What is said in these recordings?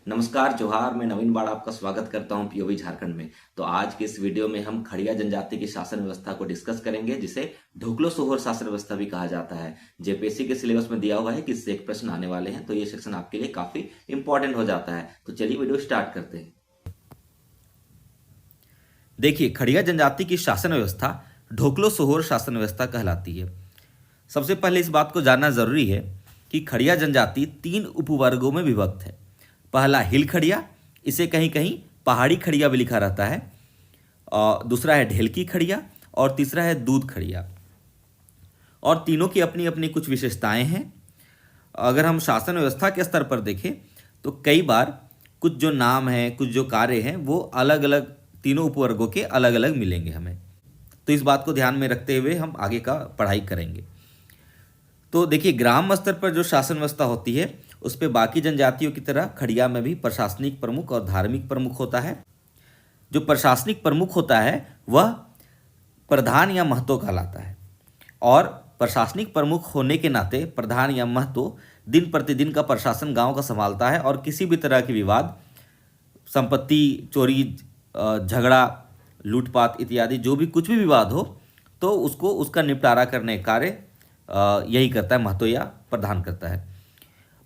नमस्कार जोहार, मैं नवीन बाड़ आपका स्वागत करता हूं पीओवी झारखंड में। तो आज के इस वीडियो में हम खड़िया जनजाति की शासन व्यवस्था को डिस्कस करेंगे, जिसे ढोकलो सोहोर शासन व्यवस्था भी कहा जाता है। जेपीएससी के सिलेबस में दिया हुआ है कि इससे एक प्रश्न आने वाले हैं, तो ये सेक्शन आपके लिए काफी इंपॉर्टेंट हो जाता है। तो चलिए वीडियो स्टार्ट करते हैं। देखिए, खड़िया जनजाति की शासन व्यवस्था ढोकलो सोहोर शासन व्यवस्था कहलाती है। सबसे पहले इस बात को जानना जरूरी है कि खड़िया जनजाति 3 उपवर्गों में विभक्त है। पहला हिल खड़िया, इसे कहीं कहीं पहाड़ी खड़िया भी लिखा रहता है, और दूसरा है ढेलकी खड़िया, और तीसरा है दूध खड़िया। और तीनों की अपनी अपनी कुछ विशेषताएं हैं। अगर हम शासन व्यवस्था के स्तर पर देखें तो कई बार कुछ जो नाम हैं, कुछ जो कार्य हैं, वो अलग अलग तीनों उपवर्गों के अलग अलग मिलेंगे हमें। तो इस बात को ध्यान में रखते हुए हम आगे का पढ़ाई करेंगे। तो देखिए, ग्राम स्तर पर जो शासन व्यवस्था होती है उस पर बाकी जनजातियों की तरह खड़िया में भी प्रशासनिक प्रमुख और धार्मिक प्रमुख होता है। जो प्रशासनिक प्रमुख होता है वह प्रधान या महतो कहलाता है, और प्रशासनिक प्रमुख होने के नाते प्रधान या महतो दिन प्रतिदिन का प्रशासन गांव का संभालता है, और किसी भी तरह के विवाद, संपत्ति चोरी, झगड़ा, लूटपाट इत्यादि जो भी कुछ भी विवाद हो तो उसको उसका निपटारा करने का कार्य यही करता है, महतो या प्रधान करता है।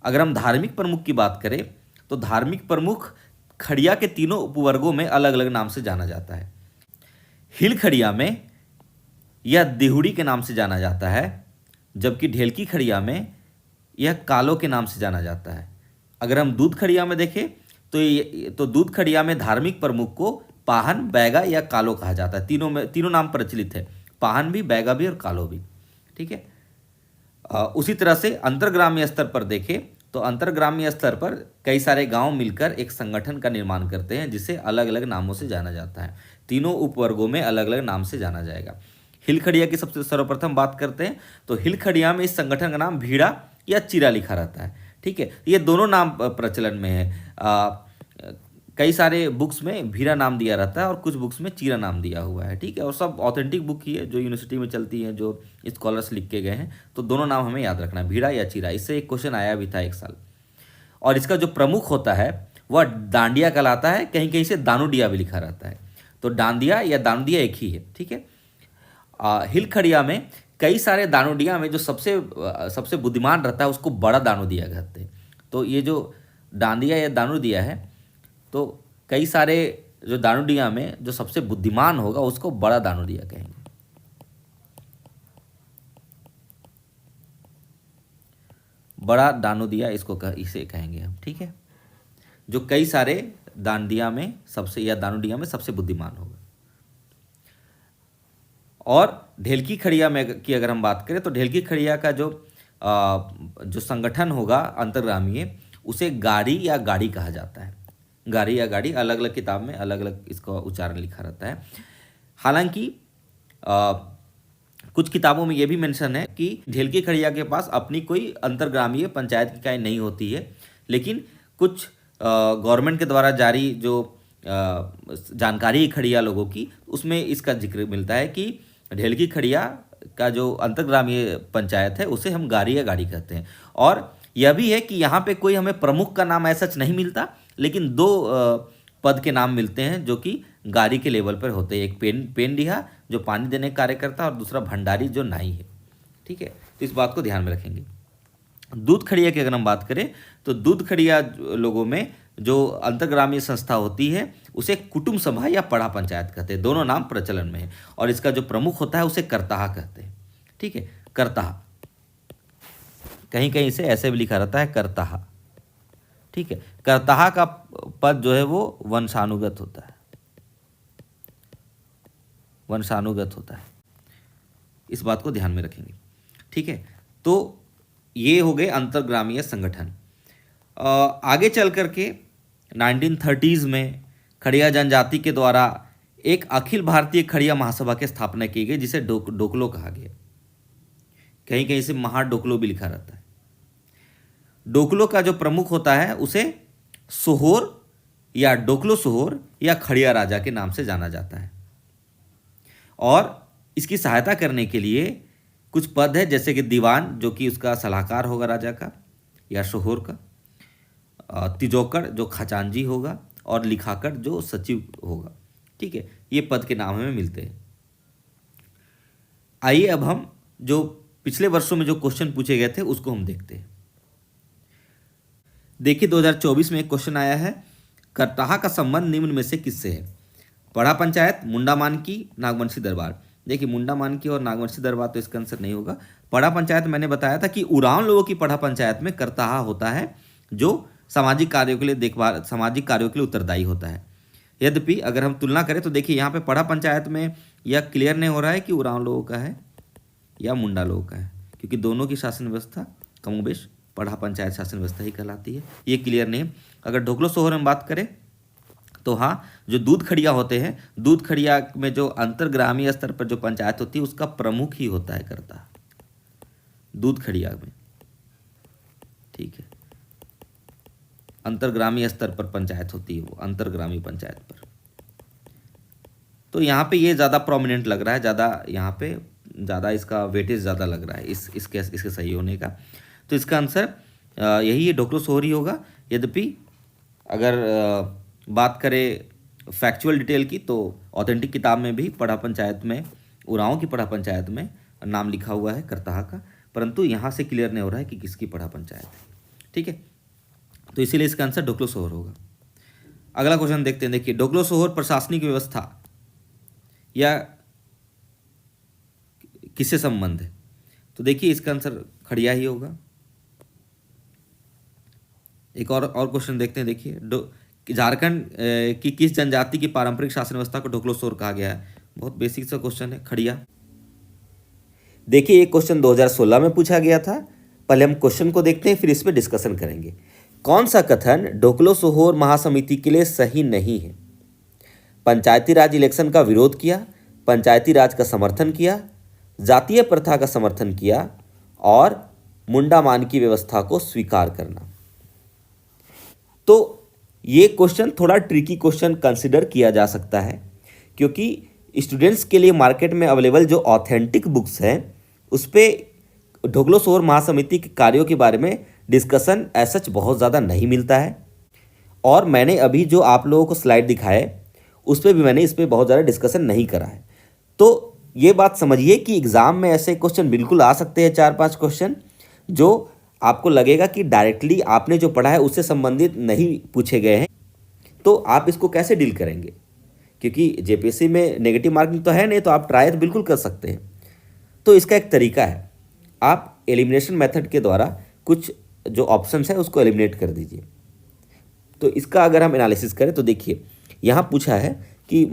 अगर हम धार्मिक प्रमुख की बात करें तो धार्मिक प्रमुख खड़िया के तीनों उपवर्गों में अलग अलग नाम से जाना जाता है। हिल खड़िया में यह देहुड़ी के नाम से जाना जाता है, जबकि ढेलकी खड़िया में यह कालो के नाम से जाना जाता है। अगर हम दूध खड़िया में देखें तो दूध खड़िया में धार्मिक प्रमुख को पाहन, बैगा या कालो कहा जाता है। तीनों नाम प्रचलित है, पाहन भी, बैगा भी और कालो भी। ठीक है। उसी तरह से अंतर्ग्रामीय स्तर पर देखें तो अंतर्ग्रामीय स्तर पर कई सारे गांव मिलकर एक संगठन का निर्माण करते हैं, जिसे अलग अलग नामों से जाना जाता है। तीनों उपवर्गों में अलग अलग नाम से जाना जाएगा। हिल खड़िया की सबसे सर्वप्रथम बात करते हैं तो हिल खड़िया में इस संगठन का नाम भीड़ा या चिरा लिखा रहता है। ठीक है, ये दोनों नाम प्रचलन में है। कई सारे बुक्स में भीड़ा नाम दिया रहता है और कुछ बुक्स में चिरा नाम दिया हुआ है। ठीक है, और सब ऑथेंटिक बुक ही है जो यूनिवर्सिटी में चलती है, जो स्कॉलर्स लिख के गए हैं। तो दोनों नाम हमें याद रखना है, भीड़ा या चिरा। इससे एक क्वेश्चन आया भी था एक साल। और इसका जो प्रमुख होता है वह डांडिया कहलाता है, कहीं कहीं से दानुडिया भी लिखा रहता है। तो डांडिया या दानुडिया एक ही है। ठीक है। हिल खड़िया में कई सारे दानुडिया में जो सबसे बुद्धिमान रहता है उसको बड़ा दानुदिया कहते हैं। तो ये जो डांडिया या दानुदिया है, तो कई सारे जो दानुडिया में जो सबसे बुद्धिमान होगा उसको बड़ा दानुडिया कहेंगे। बड़ा दानुदिया इसे कहेंगे हम। ठीक है, जो कई सारे दानुडिया में सबसे बुद्धिमान होगा। और ढेलकी खड़िया में की अगर हम बात करें तो ढेलकी खड़िया का जो संगठन होगा अंतर्ग्रामीय, उसे गाड़ी या गाड़ी कहा जाता है। गाड़ी या गाड़ी, अलग अलग किताब में अलग अलग इसका उच्चारण लिखा रहता है। हालांकि कुछ किताबों में यह भी मेंशन है कि ढेलकी खड़िया के पास अपनी कोई अंतर्ग्रामीय पंचायत की इकाई नहीं होती है, लेकिन कुछ गवर्नमेंट के द्वारा जारी जो जानकारी खड़िया लोगों की, उसमें इसका जिक्र मिलता है कि ढेलकी खड़िया का जो अंतर्ग्रामीय पंचायत है उसे हम गाड़ी या गाड़ी कहते हैं। और यह भी है कि यहाँ पे कोई हमें प्रमुख का नाम ऐसा नहीं मिलता, लेकिन 2 पद के नाम मिलते हैं जो कि गाड़ी के लेवल पर होते हैं। एक पेंडिहा जो पानी देने का कार्य करता है, और दूसरा भंडारी जो नाई है। ठीक है, तो इस बात को ध्यान में रखेंगे। दूध खड़िया की अगर हम बात करें तो दूध खड़िया लोगों में जो अंतर्ग्रामीय संस्था होती है उसे कुटुंब सभा या पड़ा पंचायत कहते हैं। दोनों नाम प्रचलन में है। और इसका जो प्रमुख होता है उसे करताहा कहते हैं। ठीक है, करताहा, कहीं कहीं से ऐसे भी लिखा रहता है करताहा। ठीक है, करताहा का पद जो है वो वंशानुगत होता है, वंशानुगत होता है। इस बात को ध्यान में रखेंगे। ठीक है, तो ये हो गए अंतर्ग्रामीय संगठन। आगे चल करके 1930s में खड़िया जनजाति के द्वारा एक अखिल भारतीय खड़िया महासभा की स्थापना की गई, जिसे डोकलो कहा गया। कहीं कहीं से महाडोकलो भी लिखा रहता है। डोकलो का जो प्रमुख होता है उसे सोहोर या डोकलो सोहोर या खड़िया राजा के नाम से जाना जाता है। और इसकी सहायता करने के लिए कुछ पद है, जैसे कि दीवान जो कि उसका सलाहकार होगा राजा का या सोहोर का, तिजोकर जो खजांची होगा और लिखाकर जो सचिव होगा। ठीक है, ये पद के नाम हमें मिलते हैं। आइए अब हम जो पिछले वर्षों में जो क्वेश्चन पूछे गए थे उसको हम देखते हैं। देखिए 2024 में एक क्वेश्चन आया है, करताहा का संबंध निम्न में से किससे है? पढ़ा पंचायत, मुंडा मानकी, नागवंशी दरबार। देखिए मुंडा मानकी और नागवंशी दरबार तो इसका आंसर नहीं होगा। पढ़ा पंचायत मैंने बताया था कि उरांव लोगों की पढ़ा पंचायत में करताहा होता है जो सामाजिक कार्यों के लिए देखभाल, सामाजिक कार्यों के लिए उत्तरदायी होता है। यद्यपि अगर हम तुलना करें तो देखिए यहाँ पे पढ़ा पंचायत में यह क्लियर नहीं हो रहा है कि उरांव लोगों का है या मुंडा लोगों का है, क्योंकि दोनों की शासन व्यवस्था कमोबेश पढ़ा पंचायत शासन व्यवस्था ही कहलाती है। ये क्लियर नहीं है। अगर ढोकलो सोहर में बात करें तो हाँ, जो दूध खड़िया होते हैं, दूध खड़िया में जो अंतर्ग्रामीय स्तर पर जो पंचायत होती है उसका प्रमुख ही होता है करताहा, दूध खड़िया में। ठीक है, अंतर्ग्रामीय स्तर पर पंचायत होती है वो, अंतर्ग्रामीय पंचायत पर। तो यहाँ पे ये ज़्यादा प्रोमिनेंट लग रहा है, ज़्यादा यहाँ पे ज़्यादा इसका वेटेज ज़्यादा लग रहा है इसके सही होने का। तो इसका आंसर यही है, ढोकलो सोहर ही होगा। यद्यपि अगर बात करें फैक्चुअल डिटेल की तो ऑथेंटिक किताब में भी पढ़ा पंचायत में, उरांव की पढ़ा पंचायत में नाम लिखा हुआ है करताहा का, परंतु यहाँ से क्लियर नहीं हो रहा है कि किसकी पढ़ा पंचायत है। ठीक है, तो इसीलिए इसका आंसर ढोकलो सोहर होगा। अगला क्वेश्चन देखते हैं। देखिए ढोकलो सोहर प्रशासनिक व्यवस्था या किससे संबंध है? तो देखिए इसका आंसर खड़िया ही होगा। एक और क्वेश्चन देखते हैं। देखिए झारखंड की किस जनजाति की पारंपरिक शासन व्यवस्था को ढोकलो सोहर कहा गया है? बहुत बेसिक सा क्वेश्चन है, खड़िया। देखिए ये क्वेश्चन 2016 में पूछा गया था। पहले हम क्वेश्चन को देखते हैं, फिर इस पर डिस्कशन करेंगे। कौन सा कथन ढोकलो सोहर महासमिति के लिए सही नहीं है? पंचायती राज इलेक्शन का विरोध किया, पंचायती राज का समर्थन किया, जातीय प्रथा का समर्थन किया और मुंडा मानकी व्यवस्था को स्वीकार करना। तो ये क्वेश्चन थोड़ा ट्रिकी क्वेश्चन कंसिडर किया जा सकता है, क्योंकि स्टूडेंट्स के लिए मार्केट में अवेलेबल जो ऑथेंटिक बुक्स हैं उस पर ढोकलो सोहर महासमिति के कार्यों के बारे में डिस्कशन ऐसा बहुत ज़्यादा नहीं मिलता है। और मैंने अभी जो आप लोगों को स्लाइड दिखाए उस पर भी मैंने इस पर बहुत ज़्यादा डिस्कशन नहीं करा है। तो ये बात समझिए कि एग्ज़ाम में ऐसे क्वेश्चन बिल्कुल आ सकते हैं, 4-5 क्वेश्चन जो आपको लगेगा कि डायरेक्टली आपने जो पढ़ा है उससे संबंधित नहीं पूछे गए हैं। तो आप इसको कैसे डील करेंगे? क्योंकि जेपीएससी में नेगेटिव मार्किंग तो है नहीं, तो आप ट्राई तो बिल्कुल कर सकते हैं। तो इसका एक तरीका है, आप एलिमिनेशन मेथड के द्वारा कुछ जो ऑप्शंस है उसको एलिमिनेट कर दीजिए। तो इसका अगर हम एनालिसिस करें तो देखिए यहाँ पूछा है कि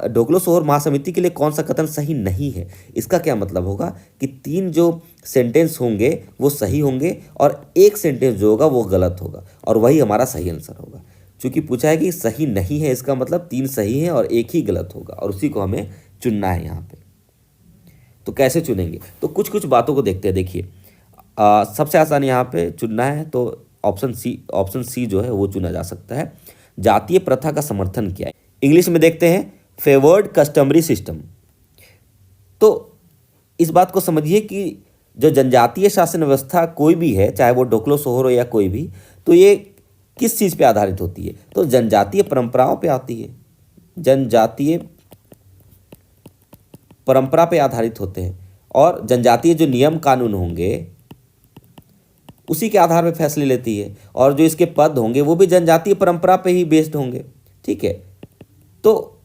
ढोकलो सोहर महासमिति के लिए कौन सा कथन सही नहीं है। इसका क्या मतलब होगा कि 3 जो सेंटेंस होंगे वो सही होंगे और एक सेंटेंस जो होगा वो गलत होगा, और वही हमारा सही आंसर होगा। चूँकि पूछा है कि सही नहीं है, इसका मतलब 3 सही है और एक ही गलत होगा, और उसी को हमें चुनना है यहाँ पे। तो कैसे चुनेंगे? तो कुछ बातों को देखते हैं। देखिए सबसे आसान यहाँ पे चुनना है तो ऑप्शन सी जो है वो चुना जा सकता है। जातीय प्रथा का समर्थन किया है, इंग्लिश में देखते हैं फेवर्ड कस्टमरी सिस्टम। तो इस बात को समझिए कि जो जनजातीय शासन व्यवस्था कोई भी है, चाहे वो ढोकलो सोहर हो या कोई भी, तो ये किस चीज़ पे आधारित होती है? तो जनजातीय परंपराओं पे आती है, जनजातीय परंपरा पे आधारित होते हैं, और जनजातीय जो नियम कानून होंगे उसी के आधार पर फैसले लेती है, और जो इसके पद होंगे वो भी जनजातीय परंपरा पे ही बेस्ड होंगे। ठीक है, तो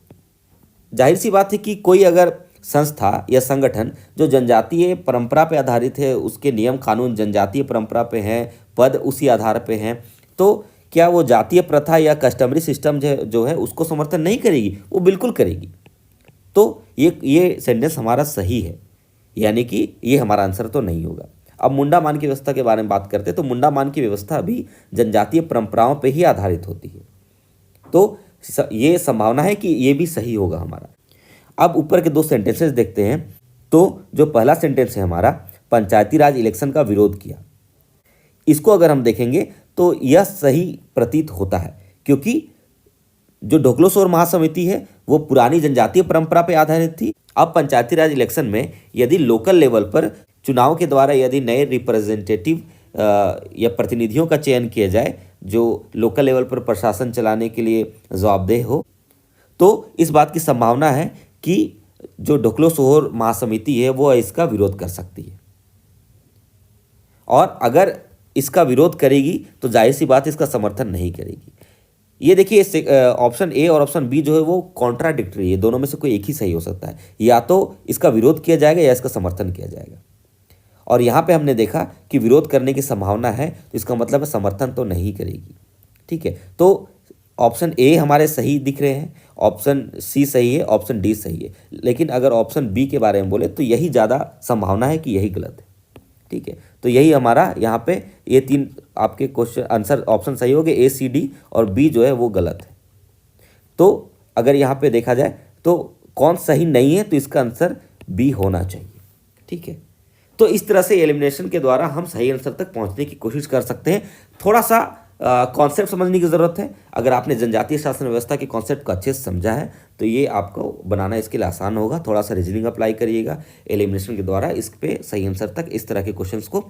जाहिर सी बात है कि कोई अगर संस्था या संगठन जो जनजातीय परंपरा पे आधारित है, उसके नियम कानून जनजातीय परंपरा पे हैं, पद उसी आधार पे हैं, तो क्या वो जातीय प्रथा या कस्टमरी सिस्टम जो है उसको समर्थन नहीं करेगी? वो बिल्कुल करेगी। तो ये सेंटेंस हमारा सही है, यानी कि ये हमारा आंसर तो नहीं होगा। अब मुंडा मान की व्यवस्था के बारे में बात करते हैं, तो मुंडा मान की व्यवस्था भी जनजातीय परंपराओं पे ही आधारित होती है, तो ये संभावना है कि ये भी सही होगा हमारा। अब ऊपर के 2 सेंटेंसेस देखते हैं। तो जो पहला सेंटेंस है हमारा, पंचायती राज इलेक्शन का विरोध किया, इसको अगर हम देखेंगे तो यह सही प्रतीत होता है, क्योंकि जो ढोकलो सोहर महासमिति है वो पुरानी जनजातीय परंपरा पर आधारित थी। अब पंचायती राज इलेक्शन में यदि लोकल लेवल पर चुनाव के द्वारा यदि नए रिप्रेजेंटेटिव या प्रतिनिधियों का चयन किया जाए जो लोकल लेवल पर प्रशासन चलाने के लिए जवाबदेह हो, तो इस बात की संभावना है कि जो ढोकलो सोहर महासमिति है वो इसका विरोध कर सकती है। और अगर इसका विरोध करेगी तो जाहिर सी बात इसका समर्थन नहीं करेगी। ये देखिए ऑप्शन ए और ऑप्शन बी जो है वो कॉन्ट्राडिक्टरी है, दोनों में से कोई एक ही सही हो सकता है। या तो इसका विरोध किया जाएगा या इसका समर्थन किया जाएगा। और यहाँ पे हमने देखा कि विरोध करने की संभावना है, तो इसका मतलब है समर्थन तो नहीं करेगी। ठीक है, तो ऑप्शन ए हमारे सही दिख रहे हैं, ऑप्शन सी सही है, ऑप्शन डी सही है। लेकिन अगर ऑप्शन बी के बारे में बोले तो यही ज़्यादा संभावना है कि यही गलत है। ठीक है, तो यही हमारा यहाँ पे ये तीन आपके क्वेश्चन आंसर ऑप्शन सही हो गए, ए सी डी, और बी जो है वो गलत है। तो अगर यहाँ पे देखा जाए तो कौन सही नहीं है, तो इसका आंसर बी होना चाहिए। ठीक है, तो इस तरह से एलिमिनेशन के द्वारा हम सही आंसर तक पहुँचने की कोशिश कर सकते हैं। थोड़ा सा कॉन्सेप्ट समझने की ज़रूरत है। अगर आपने जनजातीय शासन व्यवस्था के कॉन्सेप्ट को अच्छे से समझा है तो ये आपको बनाना इसके लिए आसान होगा। थोड़ा सा रीजनिंग अप्लाई करिएगा, एलिमिनेशन के द्वारा इस पे सही आंसर तक इस तरह के क्वेश्चंस को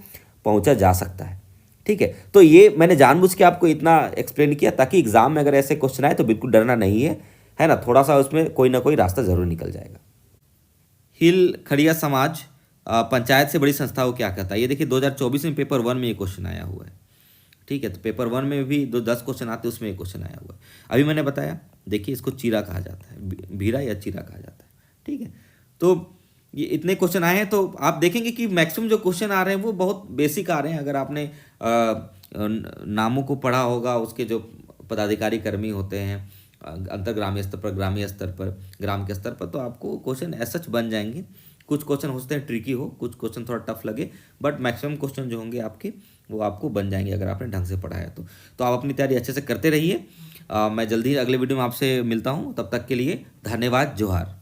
पहुंचा जा सकता है। ठीक है, तो ये मैंने जानबूझ के आपको इतना एक्सप्लेन किया ताकि एग्जाम में अगर ऐसे क्वेश्चन आए तो बिल्कुल डरना नहीं है ना, थोड़ा सा उसमें कोई ना कोई रास्ता जरूर निकल जाएगा। हिल खड़िया समाज पंचायत से बड़ी संस्था को क्या कहता है? ये देखिए 2024 में पेपर 1 में ये क्वेश्चन आया हुआ है। ठीक है, तो पेपर 1 में भी 10 क्वेश्चन आते हैं, उसमें एक क्वेश्चन आया हुआ है। अभी मैंने बताया, देखिए इसको चीरा कहा जाता है, भीरा या चीरा कहा जाता है। ठीक है, तो ये इतने क्वेश्चन आए हैं, तो आप देखेंगे कि मैक्सिमम जो क्वेश्चन आ रहे हैं वो बहुत बेसिक आ रहे हैं। अगर आपने नामों को पढ़ा होगा, उसके जो पदाधिकारी कर्मी होते हैं अंतर्ग्रामीय स्तर पर, ग्रामीय स्तर पर, ग्राम के स्तर पर, तो आपको क्वेश्चन ऐसा बन जाएंगे। कुछ क्वेश्चन हो सकते हैं ट्रिकी हो, कुछ क्वेश्चन थोड़ा टफ लगे, बट मैक्सिमम क्वेश्चन जो होंगे आपके वो आपको बन जाएंगे अगर आपने ढंग से पढ़ा है तो आप अपनी तैयारी अच्छे से करते रहिए। मैं जल्दी ही अगले वीडियो में आपसे मिलता हूँ, तब तक के लिए धन्यवाद, जोहार।